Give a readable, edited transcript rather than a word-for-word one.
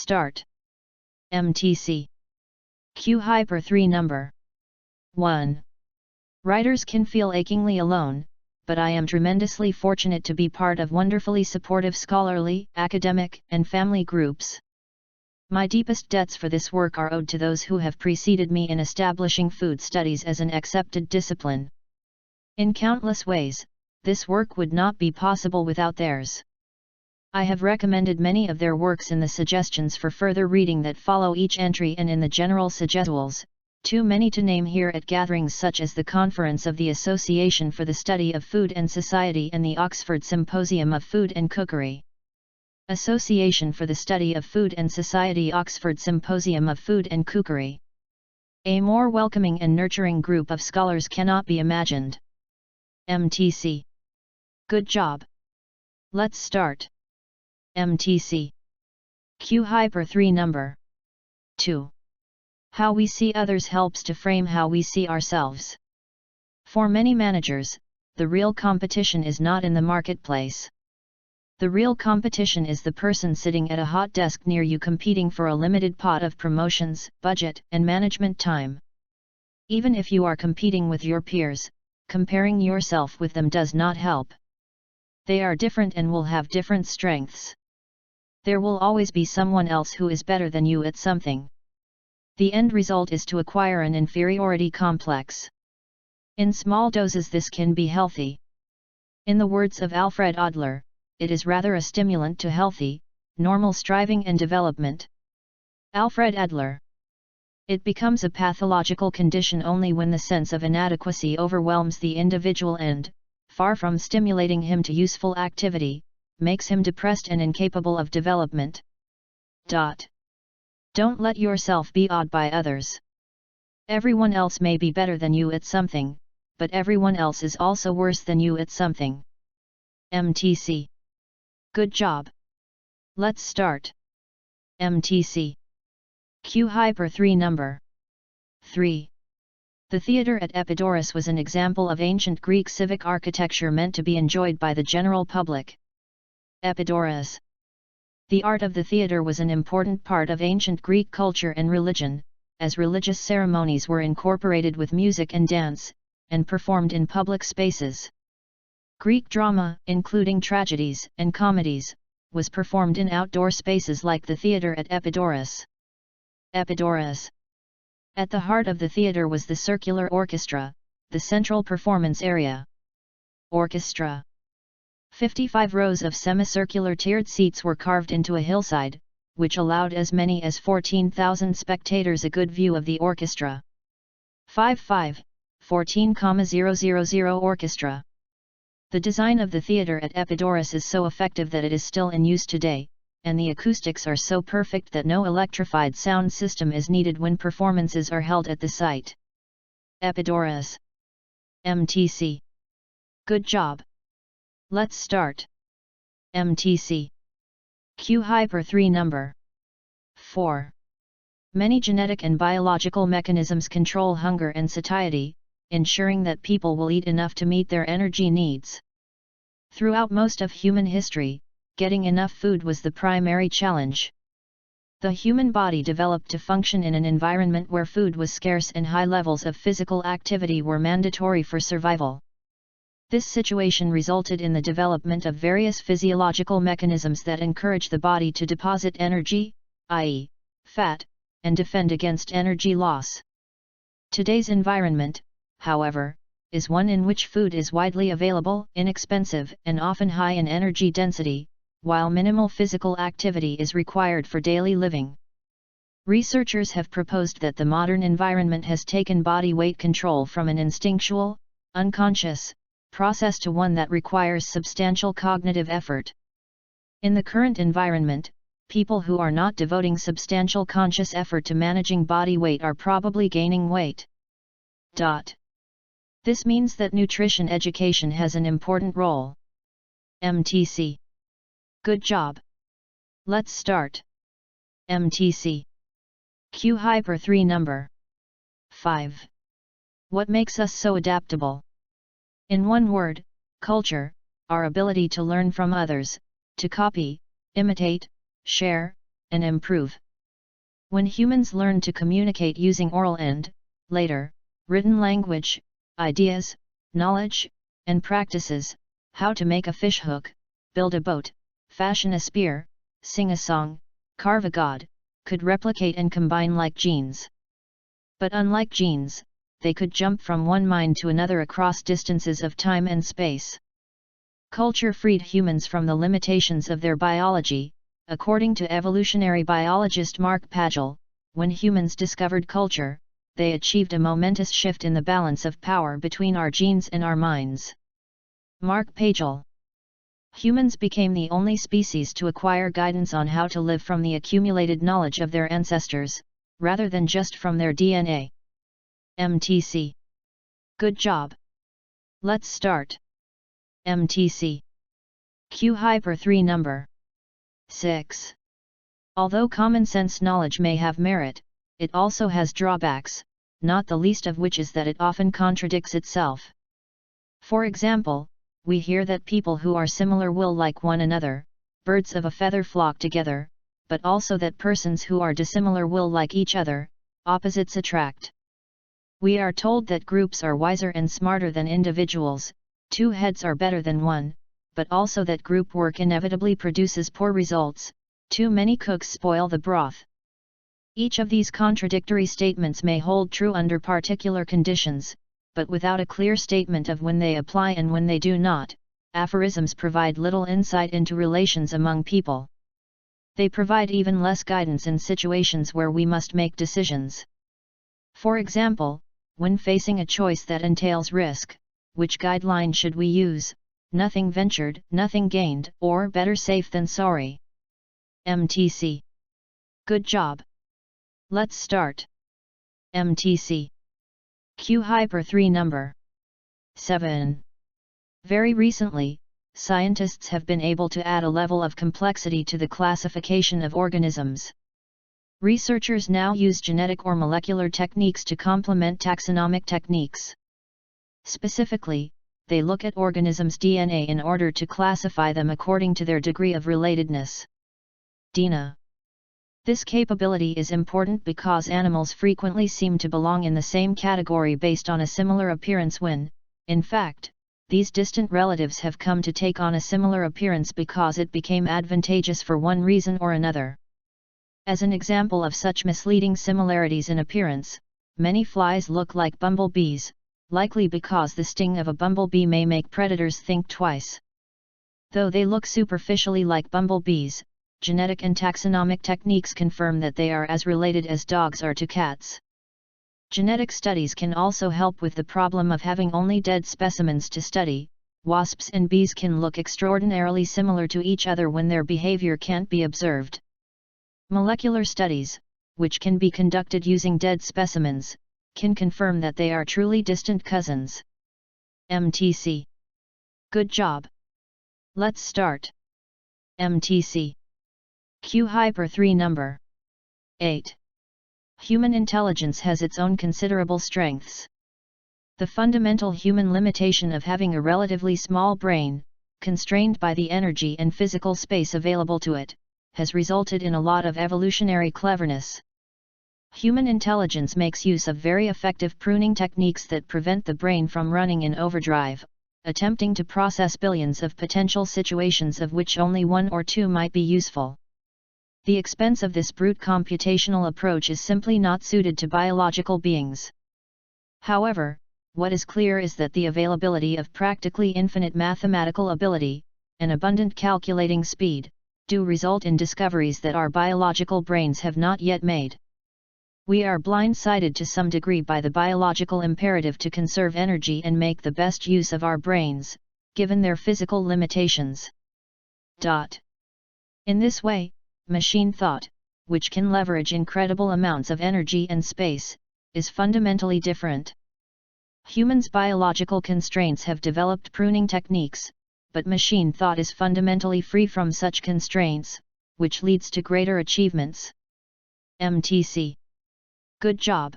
start. MTC. Q-3 number 1. Writers can feel achingly alone, but I am tremendously fortunate to be part of wonderfully supportive scholarly, academic, and family groups. My deepest debts for this work are owed to those who have preceded me in establishing food studies as an accepted discipline. In countless ways, this work would not be possible without theirs. I have recommended many of their works in the suggestions for further reading that follow each entry and in the general suggestions, too many to name here at gatherings such as the Conference of the Association for the Study of Food and Society and the Oxford Symposium of Food and Cookery. Association for the Study of Food and Society, Oxford Symposium of Food and Cookery. A more welcoming and nurturing group of scholars cannot be imagined. MTC. Good job. Let's start. MTC. Q-3 number 2. How we see others helps to frame how we see ourselves. For many managers, the real competition is not in the marketplace. The real competition is the person sitting at a hot desk near you competing for a limited pot of promotions, budget, and management time. Even if you are competing with your peers, comparing yourself with them does not help. They are different and will have different strengths. There will always be someone else who is better than you at something. The end result is to acquire an inferiority complex. In small doses this can be healthy. In the words of Alfred Adler, it is rather a stimulant to healthy, normal striving and development. Alfred Adler. It becomes a pathological condition only when the sense of inadequacy overwhelms the individual and, far from stimulating him to useful activity, makes him depressed and incapable of development. Don't let yourself be awed by others. Everyone else may be better than you at something, but everyone else is also worse than you at something. MTC. Good job. Let's start. MTC. Q-3 number 3. The theatre at Epidaurus was an example of ancient Greek civic architecture meant to be enjoyed by the general public. Epidaurus. The art of the theatre was an important part of ancient Greek culture and religion, as religious ceremonies were incorporated with music and dance, and performed in public spaces. Greek drama, including tragedies and comedies, was performed in outdoor spaces like the theatre at Epidaurus. Epidaurus. At the heart of the theatre was the circular orchestra, the central performance area. Orchestra. 55 rows of semicircular tiered seats were carved into a hillside, which allowed as many as 14,000 spectators a good view of the orchestra. 14,000 Orchestra. The design of the theatre at Epidaurus is so effective that it is still in use today, and the acoustics are so perfect that no electrified sound system is needed when performances are held at the site. Epidaurus. MTC. Good job. Let's start. MTC. Q-3 number 4. Many genetic and biological mechanisms control hunger and satiety, ensuring that people will eat enough to meet their energy needs. Throughout most of human history, getting enough food was the primary challenge. The human body developed to function in an environment where food was scarce and high levels of physical activity were mandatory for survival. This situation resulted in the development of various physiological mechanisms that encourage the body to deposit energy, i.e., fat, and defend against energy loss. Today's environment, however, is one in which food is widely available, inexpensive, and often high in energy density, while minimal physical activity is required for daily living. Researchers have proposed that the modern environment has taken body weight control from an instinctual, unconscious, process to one that requires substantial cognitive effort. In the current environment, people who are not devoting substantial conscious effort to managing body weight are probably gaining weight. This means that nutrition education has an important role. MTC. Good job. Let's start. MTC. Q-3 number 5. What makes us so adaptable? In one word, culture, our ability to learn from others, to copy, imitate, share, and improve. When humans learn to communicate using oral and, later, written language, ideas, knowledge, and practices, how to make a fishhook, build a boat, fashion a spear, sing a song, carve a god, could replicate and combine like genes. But unlike genes, they could jump from one mind to another across distances of time and space. Culture freed humans from the limitations of their biology. According to evolutionary biologist Mark Pagel, when humans discovered culture, they achieved a momentous shift in the balance of power between our genes and our minds. Mark Pagel. Humans became the only species to acquire guidance on how to live from the accumulated knowledge of their ancestors, rather than just from their DNA. MTC. Good job. Let's start. MTC. Q-3 number 6. Although common sense knowledge may have merit, it also has drawbacks, not the least of which is that it often contradicts itself. For example, we hear that people who are similar will like one another, birds of a feather flock together, but also that persons who are dissimilar will like each other, opposites attract. We are told that groups are wiser and smarter than individuals, 2 heads are better than 1, but also that group work inevitably produces poor results, too many cooks spoil the broth. Each of these contradictory statements may hold true under particular conditions, but without a clear statement of when they apply and when they do not, aphorisms provide little insight into relations among people. They provide even less guidance in situations where we must make decisions. For example, when facing a choice that entails risk, which guideline should we use? Nothing ventured, nothing gained, or better safe than sorry. MTC. Good job. Let's start. MTC. Q-3 number 7. Very recently, scientists have been able to add a level of complexity to the classification of organisms. Researchers now use genetic or molecular techniques to complement taxonomic techniques. Specifically, they look at organisms' DNA in order to classify them according to their degree of relatedness. DNA. This capability is important because animals frequently seem to belong in the same category based on a similar appearance when, in fact, these distant relatives have come to take on a similar appearance because it became advantageous for one reason or another. As an example of such misleading similarities in appearance, many flies look like bumblebees, likely because the sting of a bumblebee may make predators think twice. Though they look superficially like bumblebees, genetic and taxonomic techniques confirm that they are as related as dogs are to cats. Genetic studies can also help with the problem of having only dead specimens to study. Wasps and bees can look extraordinarily similar to each other when their behavior can't be observed. Molecular studies, which can be conducted using dead specimens, can confirm that they are truly distant cousins. MTC. Good job. Let's start. MTC. Q-3 number 8. Human intelligence has its own considerable strengths. The fundamental human limitation of having a relatively small brain, constrained by the energy and physical space available to it, has resulted in a lot of evolutionary cleverness. Human intelligence makes use of very effective pruning techniques that prevent the brain from running in overdrive, attempting to process billions of potential situations of which only 1 or 2 might be useful. The expense of this brute computational approach is simply not suited to biological beings. However, what is clear is that the availability of practically infinite mathematical ability, and abundant calculating speed, do result in discoveries that our biological brains have not yet made. We are blindsided to some degree by the biological imperative to conserve energy and make the best use of our brains, given their physical limitations. In this way, machine thought, which can leverage incredible amounts of energy and space, is fundamentally different. Humans' biological constraints have developed pruning techniques, but machine thought is fundamentally free from such constraints, which leads to greater achievements. MTC. Good job.